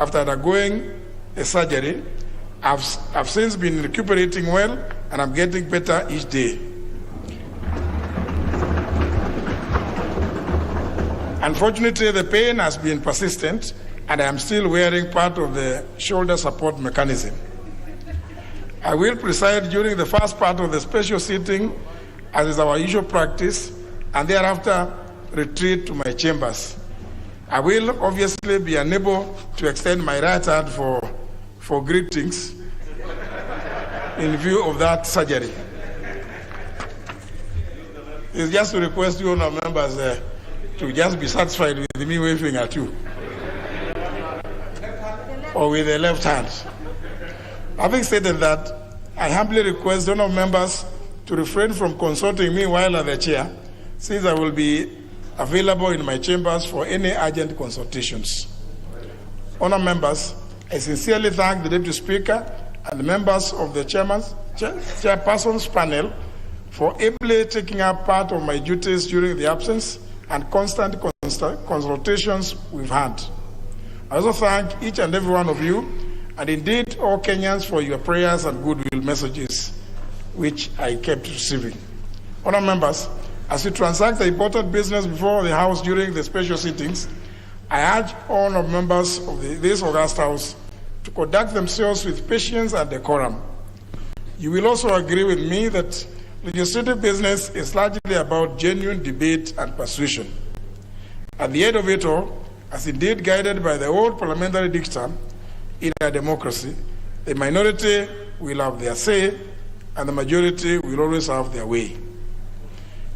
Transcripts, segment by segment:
after undergoing a surgery. I've since been recuperating well, and I'm getting better each day. Unfortunately, the pain has been persistent, and I am still wearing part of the shoulder support mechanism. I will preside during the first part of the special sitting, as is our usual practice, and thereafter retreat to my chambers. I will obviously be unable to extend my right hand for greetings in view of that surgery. It's just to request you, honour members, to just be satisfied with me waving at you, or with the left hand. Having stated that, I humbly request honour members to refrain from consulting me while at the chair, since I will be available in my chambers for any urgent consultations. Honour members, I sincerely thank the Deputy Speaker and the members of the Chairperson's panel for ably taking up part of my duties during the absence and constant consultations we've had. I also thank each and every one of you, and indeed all Kenyans, for your prayers and goodwill messages, which I kept receiving. Honour members, as we transact the important business before the House during the special sittings, I urge all of members of this august House to conduct themselves with patience and decorum. You will also agree with me that legislative business is largely about genuine debate and persuasion. At the end of it all, as indeed guided by the old parliamentary dictum, in a democracy, the minority will have their say and the majority will always have their way.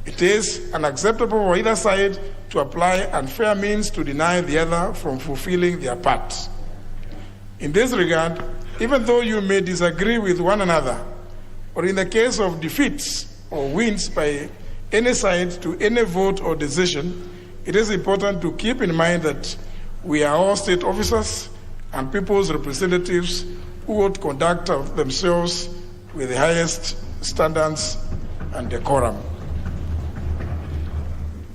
It is unacceptable for either side to apply unfair means to deny the other from fulfilling their part. In this regard, even though you may disagree with one another, or in the case of defeats or wins by any side to any vote or decision, it is important to keep in mind that we are all state officers and people's representatives who would conduct themselves with the highest standards and decorum.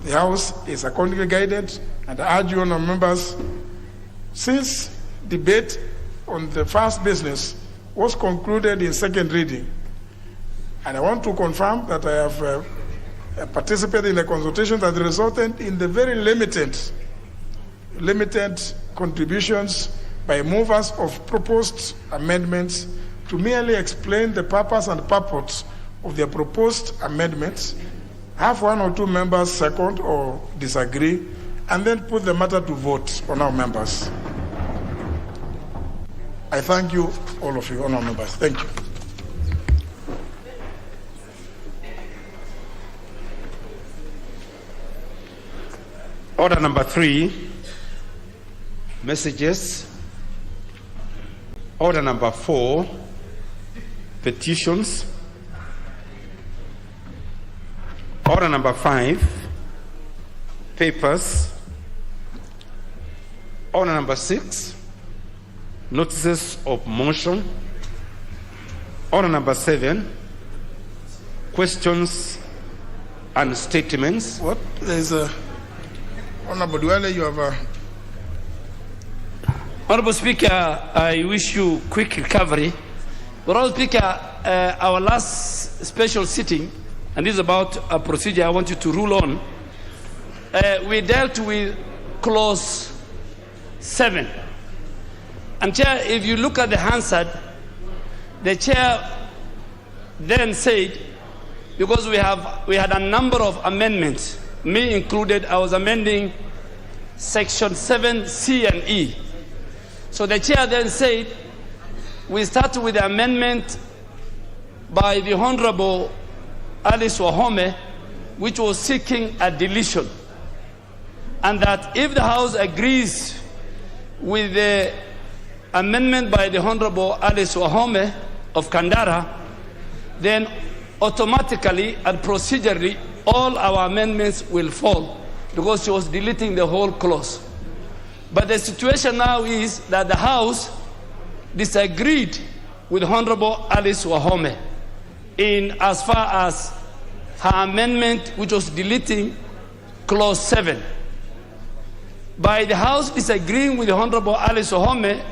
The House is accordingly guided, and I urge you, honour members, since debate on the first business was concluded in second reading, and I want to confirm that I have participated in the consultation that resulted in the very limited contributions by movers of proposed amendments to merely explain the purpose and purport of their proposed amendments, have one or two members second or disagree, and then put the matter to vote on our members. I thank you, all of you, honour members. Thank you. Order number 3, messages. Order number 4, petitions. Order number 5, papers. Order number 6, notices of motion. Order number 7, questions and statements. What? There's a... Honourable Duale, you have a... Honourable Speaker, I wish you quick recovery. But Honourable Speaker, our last special sitting, and this is about a procedure I want you to rule on, we dealt with clause 7. And Chair, if you look at the Hansard, the Chair then said, because we had a number of amendments, me included, I was amending section 7C and E. So the Chair then said, we start with the amendment by the Honorable Alice Wahome, which was seeking a deletion. And that if the House agrees with the amendment by the Honorable Alice Wahome of Kandara, then automatically and procedurally all our amendments will fall, because she was deleting the whole clause. But the situation now is that the House disagreed with Honorable Alice Wahome in as far as her amendment, which was deleting clause 7. by the House disagreeing with the Honorable Alice Ohome,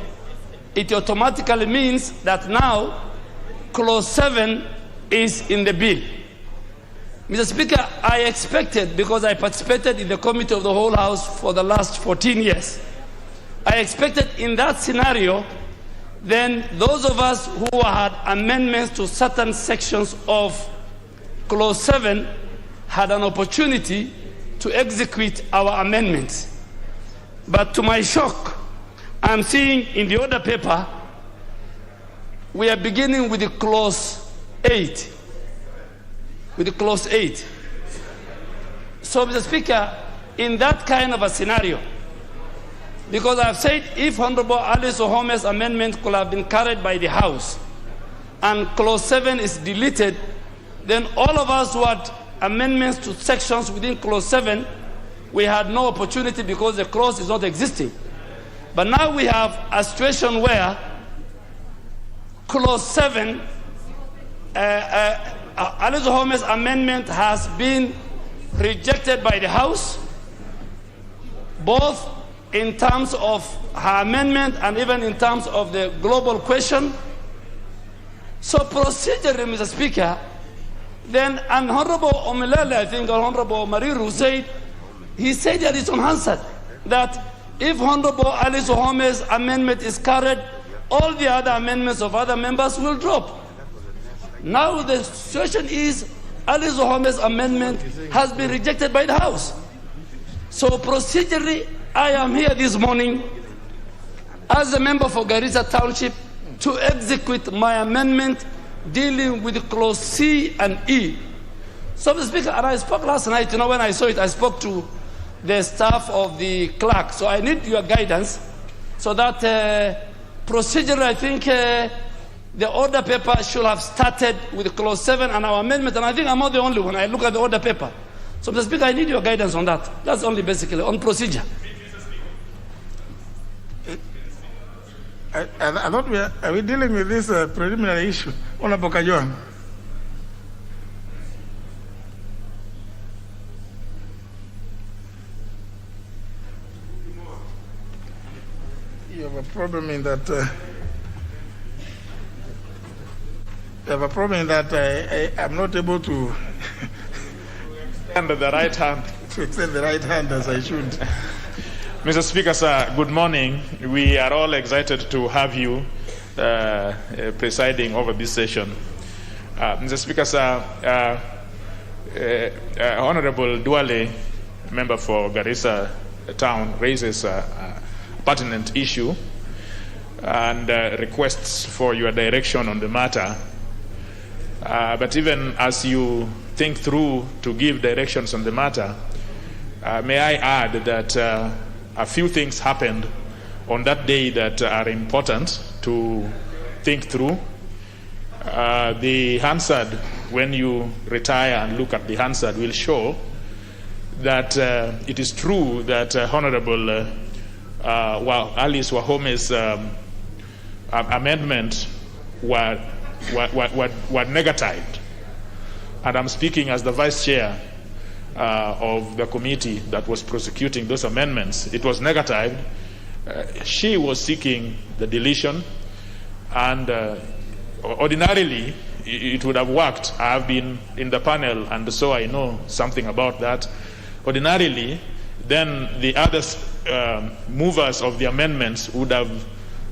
it automatically means that now Clause 7 is in the bill. Mr. Speaker, I expected, because I participated in the Committee of the Whole House for the last 14 years, I expected in that scenario, then those of us who had amendments to certain sections of Clause 7 had an opportunity to execute our amendments. But to my shock, I'm seeing in the order paper, we are beginning with the Clause 8. With the Clause 8. So, Mr. Speaker, in that kind of a scenario, because I've said if Honorable Alice Ohome's amendment could have been carried by the House and Clause 7 is deleted, then all of us who had amendments to sections within Clause 7, we had no opportunity because the clause is not existing. But now we have a situation where Clause 7, Alice Ohome's amendment has been rejected by the House, both in terms of her amendment and even in terms of the global question. So procedurally, Mr. Speaker, then Honorable Omelele, I think, or Honorable Mariru said, he said that it's unanswered, that if Honorable Alice Ohome's amendment is carried, all the other amendments of other members will drop. Now the situation is Alice Ohome's amendment has been rejected by the House. So procedurally, I am here this morning as a member for Garissa Township to execute my amendment dealing with Clause C and E. So, Mr. Speaker, and I spoke last night, when I saw it, I spoke to the staff of the clerk. So I need your guidance so that procedurally, I think the order paper should have started with Clause 7 and our amendment, and I think I'm not the only one. I look at the order paper. So, Mr. Speaker, I need your guidance on that. That's only basically on procedure. I thought are we dealing with this preliminary issue? Honorable Kajuan. You have a problem in that. You have a problem in that I am not able to. Under the right hand. To extend the right hand as I should. Mr. Speaker, sir, good morning. We are all excited to have you presiding over this session. Mr. Speaker, sir, Honorable Duale, member for Garissa Town, raises a pertinent issue and requests for your direction on the matter. But even as you think through to give directions on the matter, may I add that a few things happened on that day that are important to think through. The Hansard, when you retire and look at the Hansard, will show that it is true that Honorable Alice Wahome's amendment were negatived. And I'm speaking as the Vice Chair of the committee that was prosecuting those amendments. It was negatived. She was seeking the deletion, and ordinarily it would have worked. I have been in the panel, and so I know something about that. Ordinarily, then the other movers of the amendments would have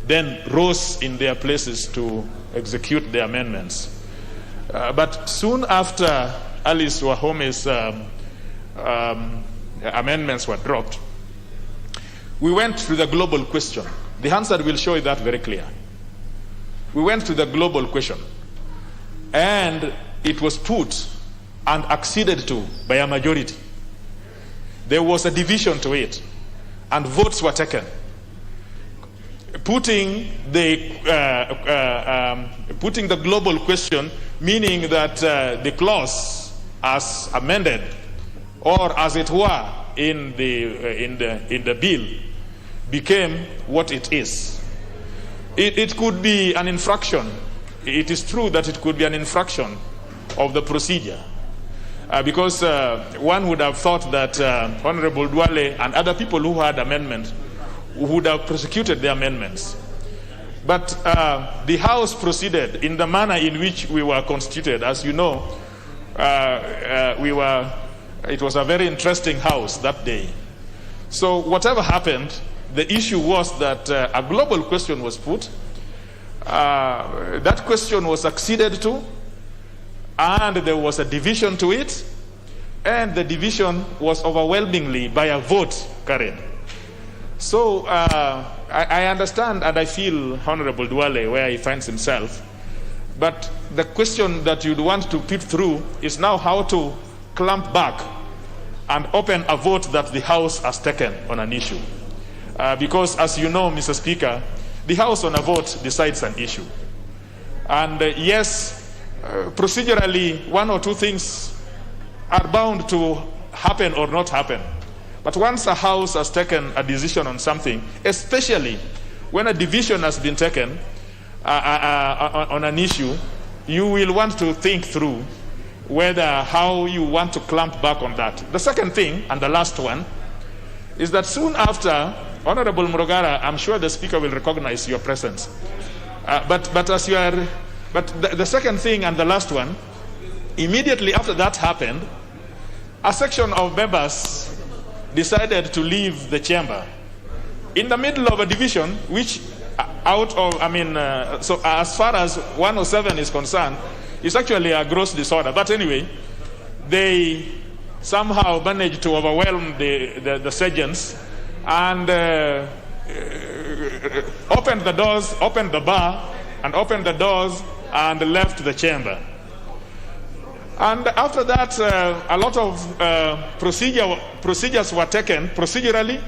then rose in their places to execute the amendments. But soon after Alice Wahome's amendments were dropped, we went to the global question. The Hansard will show you that very clear. We went to the global question, and it was put and acceded to by a majority. There was a division to it, and votes were taken, putting the global question, meaning that the clause as amended, or as it were in the bill, became what it is. It could be an infraction. It is true that it could be an infraction of the procedure. because one would have thought that Honorable Duale and other people who had amendments would have prosecuted the amendments. But the House proceeded in the manner in which we were constituted. As you know, it was a very interesting House that day. So whatever happened, the issue was that a global question was put. That question was acceded to, and there was a division to it, and the division was overwhelmingly by a vote carried. So I understand and I feel Honorable Duale where he finds himself, but the question that you'd want to peep through is now how to clamp back and open a vote that the House has taken on an issue. Because as you know, Mr. Speaker, the House on a vote decides an issue. And yes, procedurally, one or two things are bound to happen or not happen. But once a House has taken a decision on something, especially when a division has been taken on an issue, you will want to think through how you want to clamp back on that. The second thing, and the last one, is that soon after, Honorable Murang'a, I'm sure the Speaker will recognize your presence. But the second thing and the last one, immediately after that happened, a section of members decided to leave the chamber in the middle of a division, which so as far as 107 is concerned, it's actually a gross disorder. But anyway, they somehow managed to overwhelm the sergeants and opened the doors, opened the bar, and opened the doors and left the chamber. And after that, a lot of procedures were taken procedurally.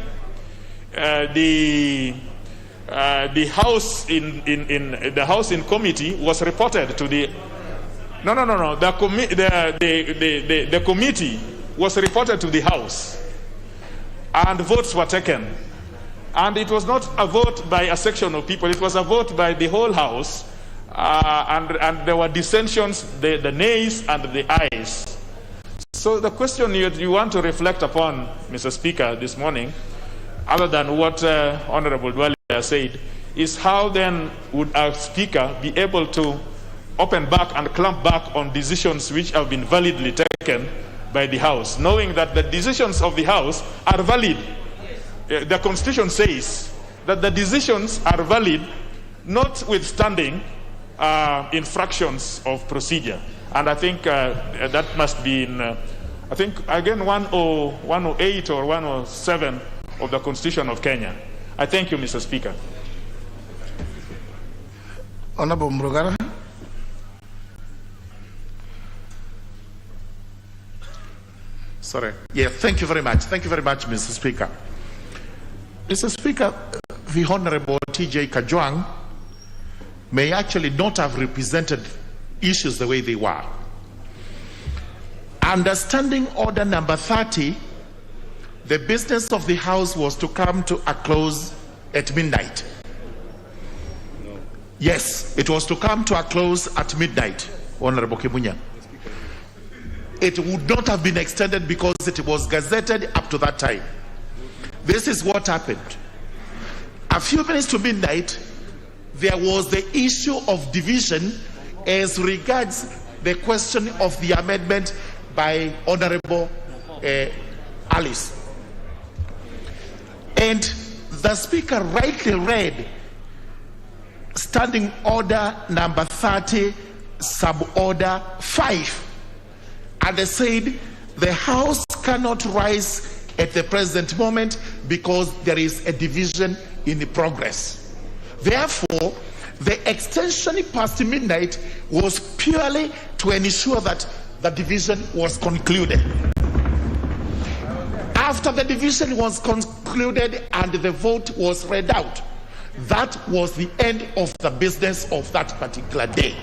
The House in committee was reported to the the committee was reported to the House, and votes were taken. And it was not a vote by a section of people; it was a vote by the whole House. And there were dissensions, the nays and the ayes. So the question you want to reflect upon, Mr. Speaker, this morning, other than what Honorable Duale has said, is how then would a Speaker be able to open back and clamp back on decisions which have been validly taken by the House, knowing that the decisions of the House are valid. The Constitution says that the decisions are valid notwithstanding infractions of procedure. And I think that must be in, I think, again, 108 or 107 of the Constitution of Kenya. I thank you, Mr. Speaker. Honorable Murang'a. Sorry. Yeah, thank you very much. Thank you very much, Mr. Speaker. Mr. Speaker, the Honorable T.J. Kajwang may actually not have represented issues the way they were. Understanding Order number 30, the business of the House was to come to a close at midnight. Yes, it was to come to a close at midnight, Honorable Kimunya. It would not have been extended because it was gazetted up to that time. This is what happened. A few minutes to midnight, there was the issue of division as regards the question of the amendment by Honorable Alice. And the Speaker rightly read Standing Order number 30, Sub-Order 5. And they said the House cannot rise at the present moment because there is a division in progress. Therefore, the extension past midnight was purely to ensure that the division was concluded. After the division was concluded and the vote was read out, that was the end of the business of that particular day.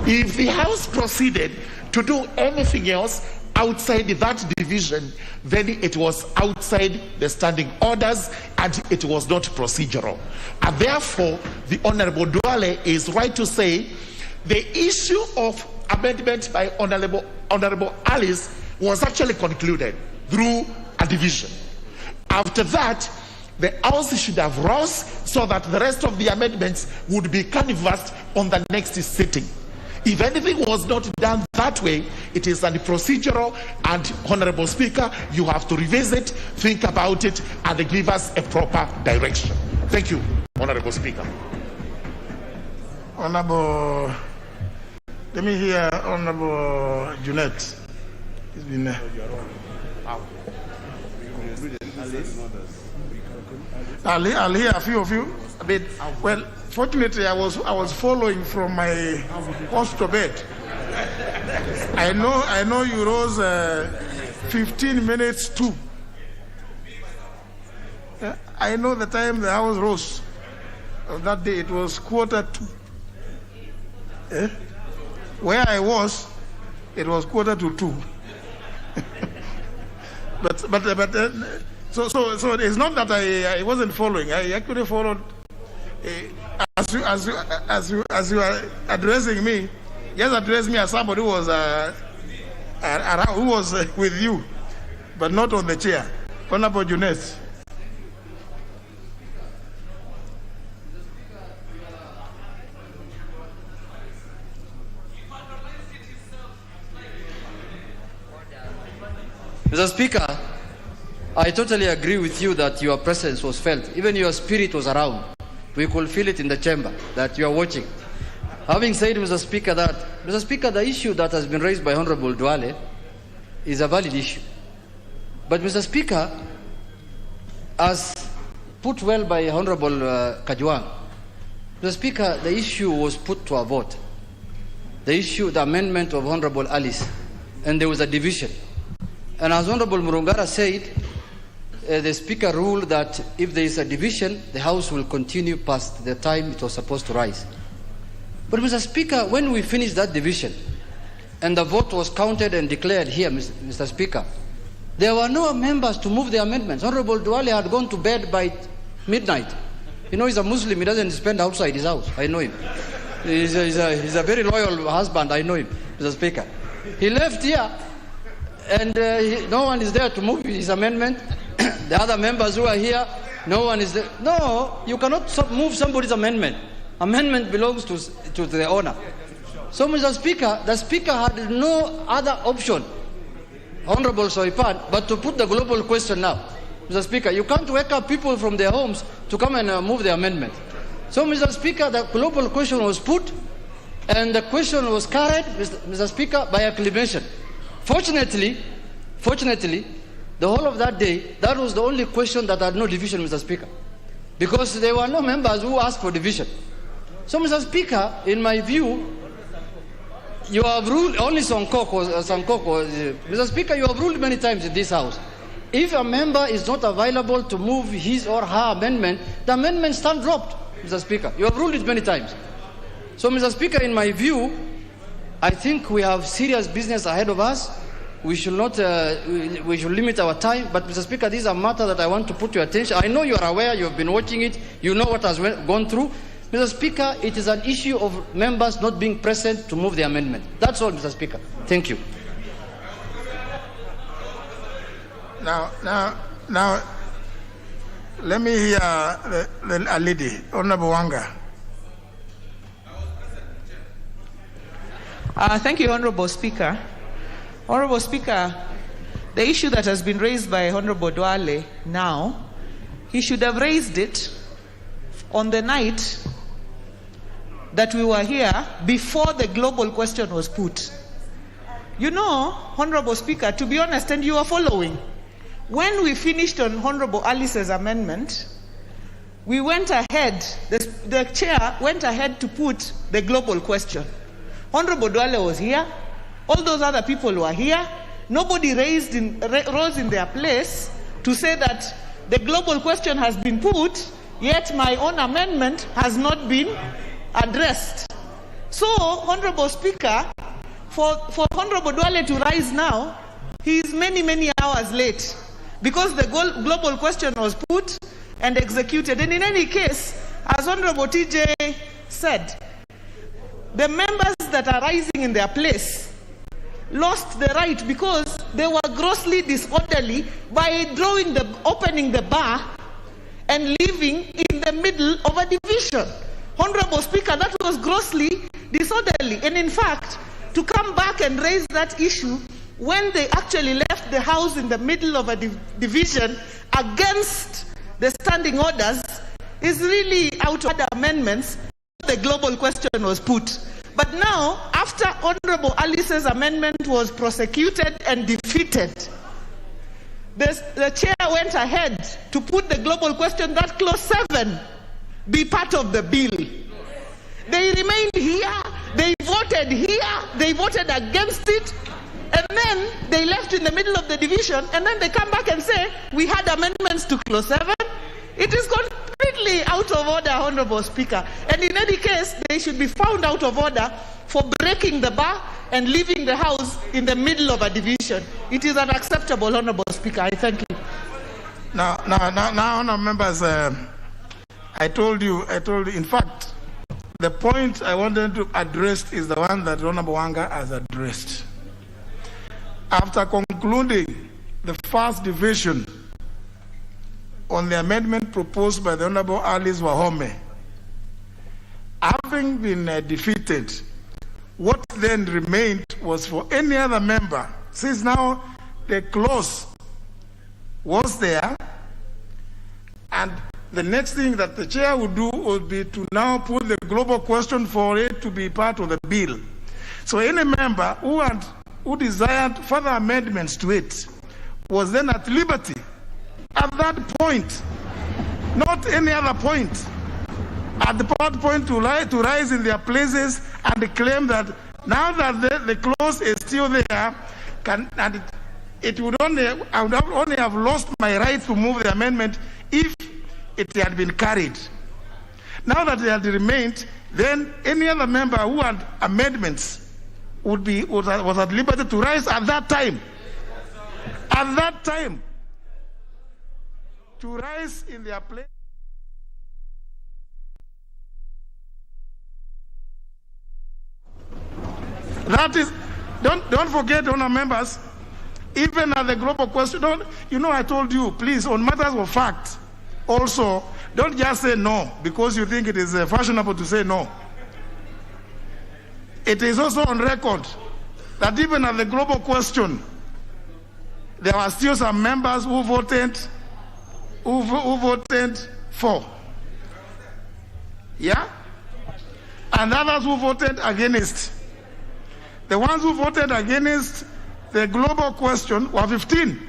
If the House proceeded to do anything else outside that division, then it was outside the standing orders and it was not procedural. And therefore, the Honorable Duale is right to say the issue of amendment by Honorable Alice was actually concluded through a division. After that, the House should have rose so that the rest of the amendments would be canvassed on the next sitting. If anything was not done that way, it is procedural, and Honorable Speaker, you have to revisit, think about it, and give us a proper direction. Thank you, Honorable Speaker. Honorable, let me hear Honorable Junet. He's been there. I'll hear a few of you. Well, fortunately, I was following from my hospital bed. I know you rose 15 minutes to. I know the time the house rose. That day it was 1:45. Where I was, it was 1:45. So it's not that I wasn't following. I actually followed as you are addressing me. Just address me as somebody who was with you, but not on the chair. Honorable Junet. Mr. Speaker, I totally agree with you that your presence was felt. Even your spirit was around. We could feel it in the chamber that you are watching. Having said, Mr. Speaker, the issue that has been raised by Honorable Duale is a valid issue. But, Mr. Speaker, as put well by Honorable Kajwang, Mr. Speaker, the issue was put to a vote. The amendment of Honorable Alice, and there was a division. And as Honorable Murang'a said, the Speaker ruled that if there is a division, the House will continue past the time it was supposed to rise. But, Mr. Speaker, when we finished that division, and the vote was counted and declared here, Mr. Speaker, there were no members to move the amendments. Honorable Duale had gone to bed by midnight. You know, he's a Muslim. He doesn't spend outside his house. I know him. He's a very loyal husband. I know him, Mr. Speaker. He left here, and no one is there to move his amendment. The other members who are here, no one is there. No, you cannot move somebody's amendment. Amendment belongs to the owner. So, Mr. Speaker, the Speaker had no other option, Honorable Soipan, but to put the global question now. Mr. Speaker, you can't wake up people from their homes to come and move the amendment. So, Mr. Speaker, the global question was put, and the question was carried, Mr. Speaker, by acclamation. Fortunately, the whole of that day, that was the only question that had no division, Mr. Speaker, because there were no members who asked for division. So, Mr. Speaker, in my view, you have ruled, only Sankoko, Mr. Speaker, you have ruled many times in this House. If a member is not available to move his or her amendment, the amendment stands dropped, Mr. Speaker. You have ruled it many times. So, Mr. Speaker, in my view, I think we have serious business ahead of us. We should not, we should limit our time. But, Mr. Speaker, this is a matter that I want to put to your attention. I know you are aware, you have been watching it, you know what has gone through. Mr. Speaker, it is an issue of members not being present to move the amendment. That's all, Mr. Speaker. Thank you. Now, let me hear a lady, Honorable Wanga. Thank you, Honorable Speaker. Honorable Speaker, the issue that has been raised by Honorable Duale now, he should have raised it on the night that we were here before the global question was put. You know, Honorable Speaker, to be honest, and you are following, when we finished on Honorable Alice's amendment, we went ahead, the chair went ahead to put the global question. Honorable Duale was here, all those other people were here, nobody rose in their place to say that the global question has been put, yet my own amendment has not been addressed. So, Honorable Speaker, for Honorable Duale to rise now, he is many, many hours late because the global question was put and executed. And in any case, as Honorable TJ said, the members that are rising in their place lost the right because they were grossly disorderly by opening the bar and leaving in the middle of a division. Honorable Speaker, that was grossly disorderly. And in fact, to come back and raise that issue when they actually left the House in the middle of a division against the standing orders is really out of amendments. The global question was put. But now, after Honorable Alice's amendment was prosecuted and defeated, the chair went ahead to put the global question that clause 7 be part of the bill. They remained here, they voted here, they voted against it, and then they left in the middle of the division, and then they come back and say, we had amendments to clause 7. It is completely out of order, Honorable Speaker. And in any case, they should be found out of order for breaking the bar and leaving the House in the middle of a division. It is unacceptable, Honorable Speaker. I thank you. Now, Honorable members, I told you, in fact, the point I wanted to address is the one that Honorable Wanga has addressed. After concluding the first division on the amendment proposed by the Honorable Alice Wahome, having been defeated, what then remained was for any other member, since now the clause was there, and the next thing that the chair would do would be to now put the global question for it to be part of the bill. So any member who desired further amendments to it was then at liberty at that point, not any other point. At the point to rise in their places and claim that now that the clause is still there, I would only have lost my right to move the amendment if it had been carried. Now that it had remained, then any other member who had amendments was at liberty to rise at that time. At that time, to rise in their place. That is, don't forget, Honour members, even at the global question, I told you, please, on matters of fact, also, don't just say no because you think it is fashionable to say no. It is also on record that even at the global question, there were still some members who voted for. Yeah? And others who voted against. The ones who voted against the global question were 15.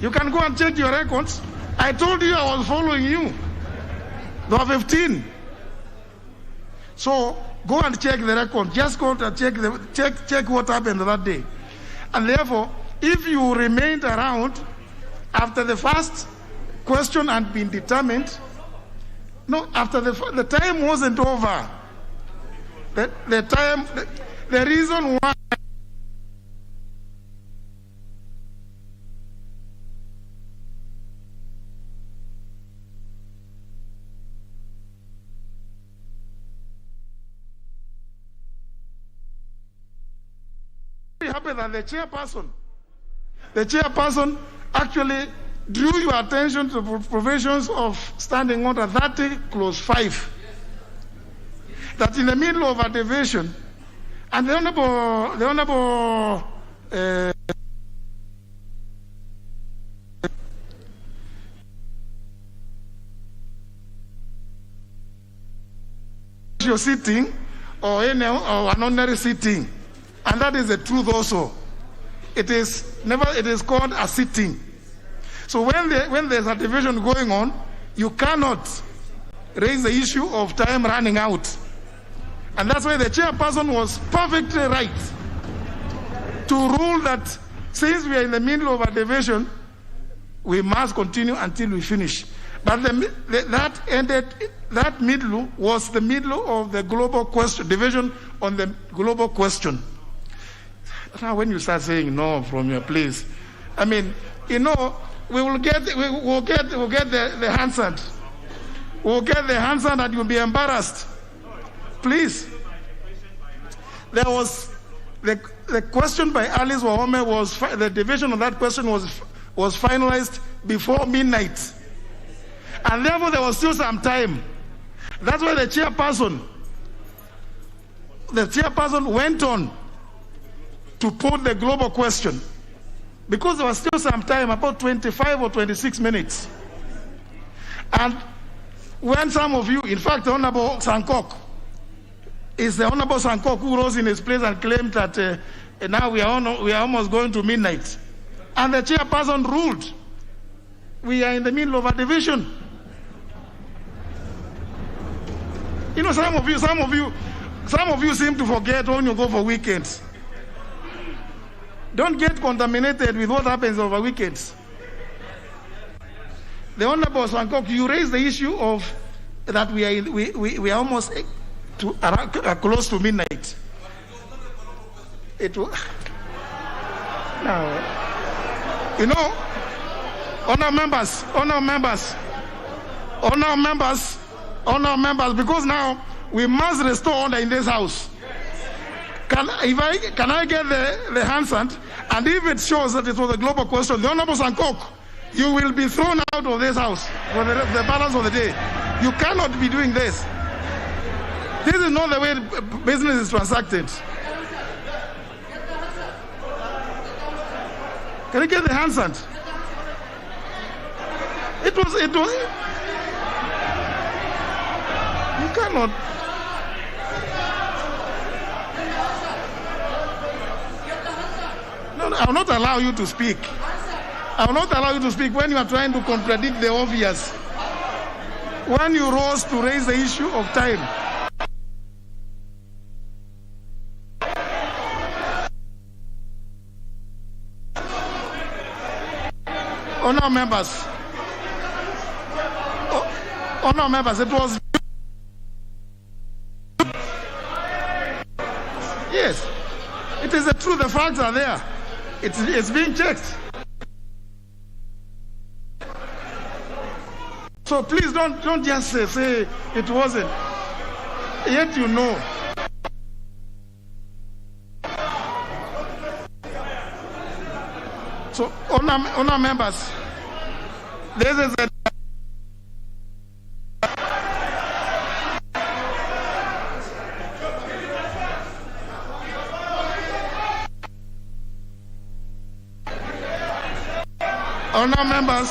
You can go and check your records. I told you I was following you. There were 15. So go and check the record. Just go and check what happened that day. And therefore, if you remained around after the first question had been determined, no, after the time wasn't over. The reason why happened that the chairperson actually drew your attention to the provisions of Standing Order 30, clause 5. That in the middle of a division, and the honorable you're sitting or an ordinary sitting, and that is the truth also. It is called a sitting. So when there's a division going on, you cannot raise the issue of time running out. And that's why the chairperson was perfectly right to rule that since we are in the middle of a division, we must continue until we finish. But that middle was the middle of the global question, division on the global question. Now when you start saying no from your place, I mean, we'll get the answer. We'll get the answer and you'll be embarrassed. please. There was the question by Alice Wahome was the division of that question was finalized before midnight, and therefore there was still some time. That's why the chairperson went on to put the global question, because there was still some time, about 25 or 26 minutes. And when some of you, in fact, the Honorable Sankok, is the Honorable Sankok who rose in his place and claimed that now we are almost going to midnight. And the chairperson ruled, we are in the middle of a division. You know, some of you seem to forget when you go for weekends. Don't get contaminated with what happens over weekends. The Honorable Sankok, you raised the issue of that we are almost close to midnight. Now, you know, honor members, because now we must restore order in this house. Can I get the handstand? And if it shows that it was a global question, the Honorable Sankok, you will be thrown out of this house for the balance of the day. You cannot be doing this. This is not the way business is transacted. Can you get the handstand? It was. You cannot. No, I will not allow you to speak. I will not allow you to speak when you are trying to contradict the obvious. When you rose to raise the issue of time. Honour members, it was. Yes, it is the truth. The facts are there. It's being checked. So please don't just say it wasn't. Yet you know. So honor members, this is a honor members.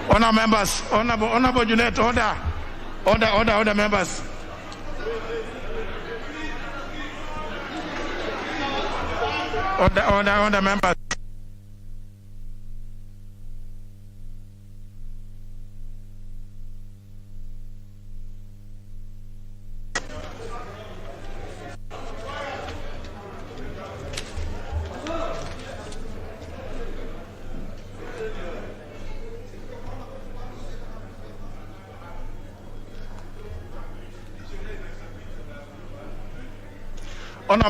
Honor members, Honorable Junet, order members. Order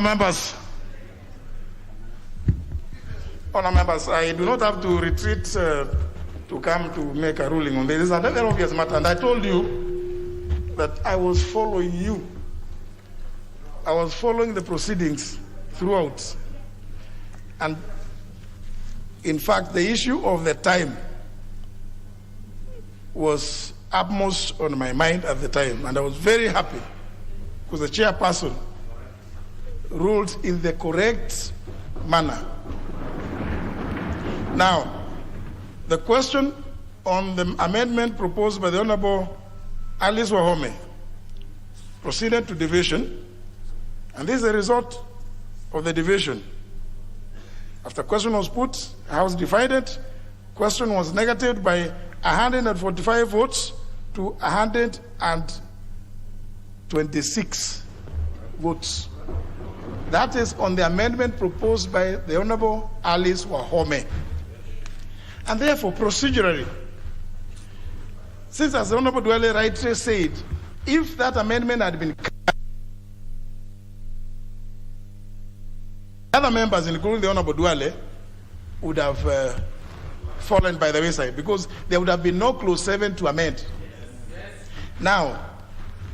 members. Honor members, I do not have to retreat to come to make a ruling on this. This is a very obvious matter, and I told you that I was following you. I was following the proceedings throughout. And in fact, the issue of the time was upmost on my mind at the time, and I was very happy because the chairperson ruled in the correct manner. Now, the question on the amendment proposed by the Honorable Alice Wahome proceeded to division, and this is the result of the division. After question was put, House divided. Question was negatived by 145 votes to 126 votes. That is on the amendment proposed by the Honorable Alice Wahome. And therefore, procedurally, since as the Honorable Duale rightly said, if that amendment had been other members, including the Honorable Duale, would have fallen by the wayside because there would have been no clause 7 to amend. Now,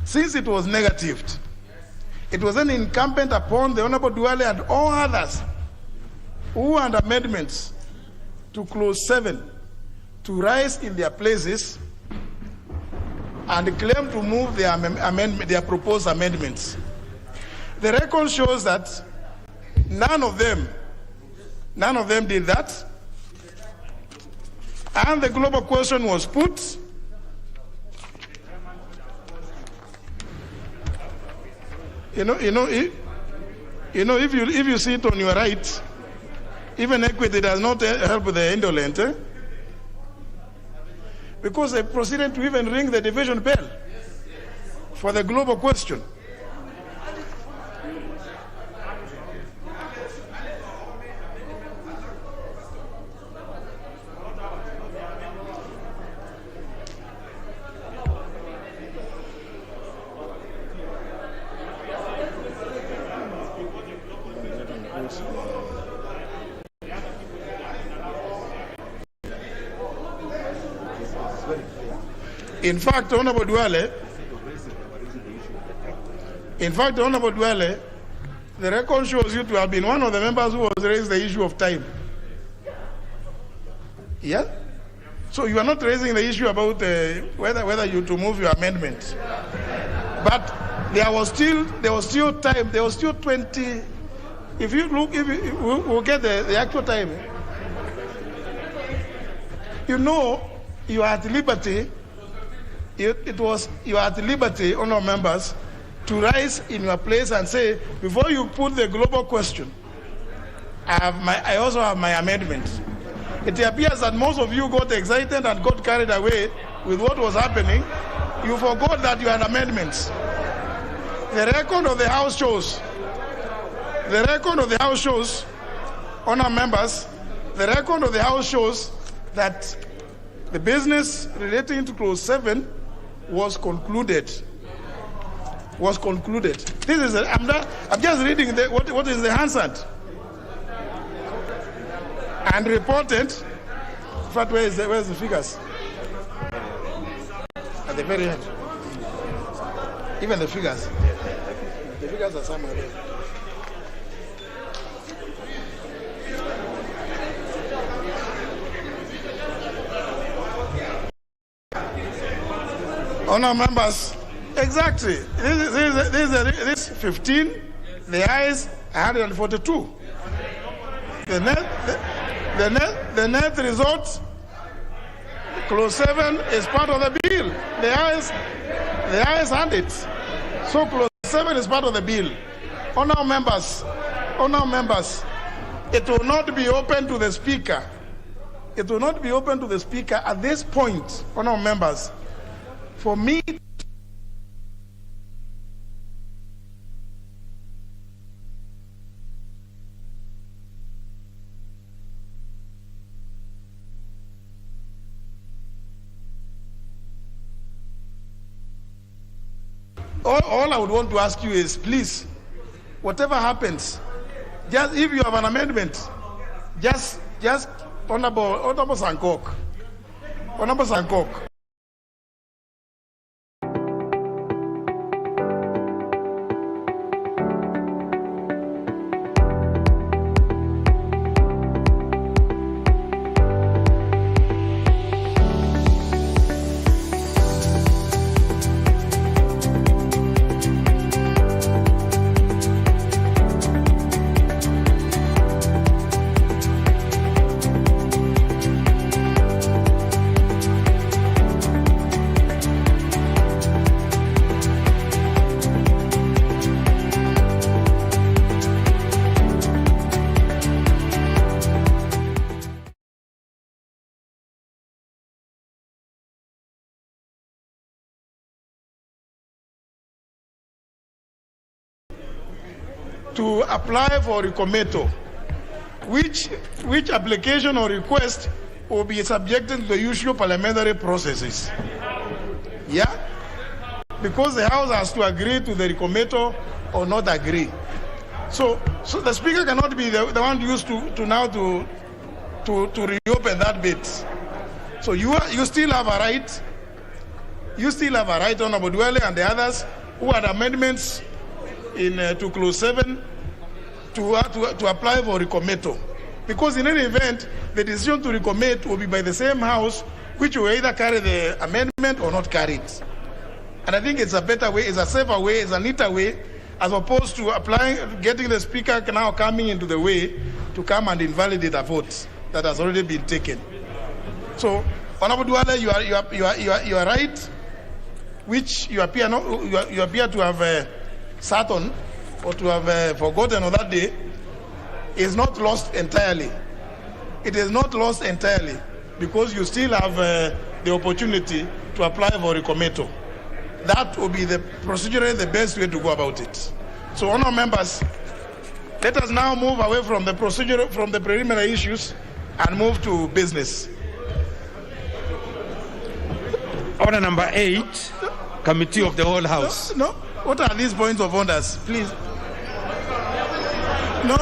since it was negatived, it was then incumbent upon the Honorable Duale and all others who had amendments to clause 7 to rise in their places and claim to move their proposed amendments. The record shows that none of them did that, and the global question was put. If you see it on your right, even equity does not help the indolent, because they proceeded to even ring the division bell for the global question. In fact, Honorable Duale, the record shows you to have been one of the members who was raised the issue of time. Yeah? So you are not raising the issue about whether you to move your amendment. But there was still time. There was still 20. If you look, we'll get the actual time. You know, you are at liberty. You are at liberty, honourable members, to rise in your place and say, before you put the global question, I also have my amendment. It appears that most of you got excited and got carried away with what was happening. You forgot that you had amendments. The record of the House shows, honourable members, the record of the House shows that the business relating to clause 7 was concluded. This is I'm just reading what is the Hansard and reported. In fact, where's the figures? At the very end. Even the figures. The figures are somewhere there. Honourable members, exactly. This 15, the ayes 142. The net result, clause 7 is part of the bill. The ayes had it. So clause 7 is part of the bill. Honourable members, it will not be open to the Speaker. It will not be open to the Speaker at this point, honourable members, for me all I would want to ask you is, please, whatever happens, just if you have an amendment, just Honorable Sankok. to apply for recometo, which application or request will be subjected to the usual parliamentary processes. Yeah? Because the House has to agree to the recometo or not agree. So the Speaker cannot be the one used to reopen that bit. So you still have a right. You still have a right, Honorable Dwele and the others who had amendments to clause 7 to apply for recometo. Because in any event, the decision to recommit will be by the same House, which will either carry the amendment or not carry it. And I think it's a better way, it's a safer way, it's a neater way, as opposed to getting the Speaker now coming into the way to come and invalidate a vote that has already been taken. So, Honorable Dwale, you are right, which you appear to have sat on or to have forgotten on that day, is not lost entirely. It is not lost entirely because you still have the opportunity to apply for recometo. That will be procedurally the best way to go about it. So, honourable members, let us now move away from the procedure, from the preliminary issues, and move to business. Order number 8, Committee of the Whole House. No. What are these points of orders, please? No.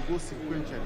Go sequentially.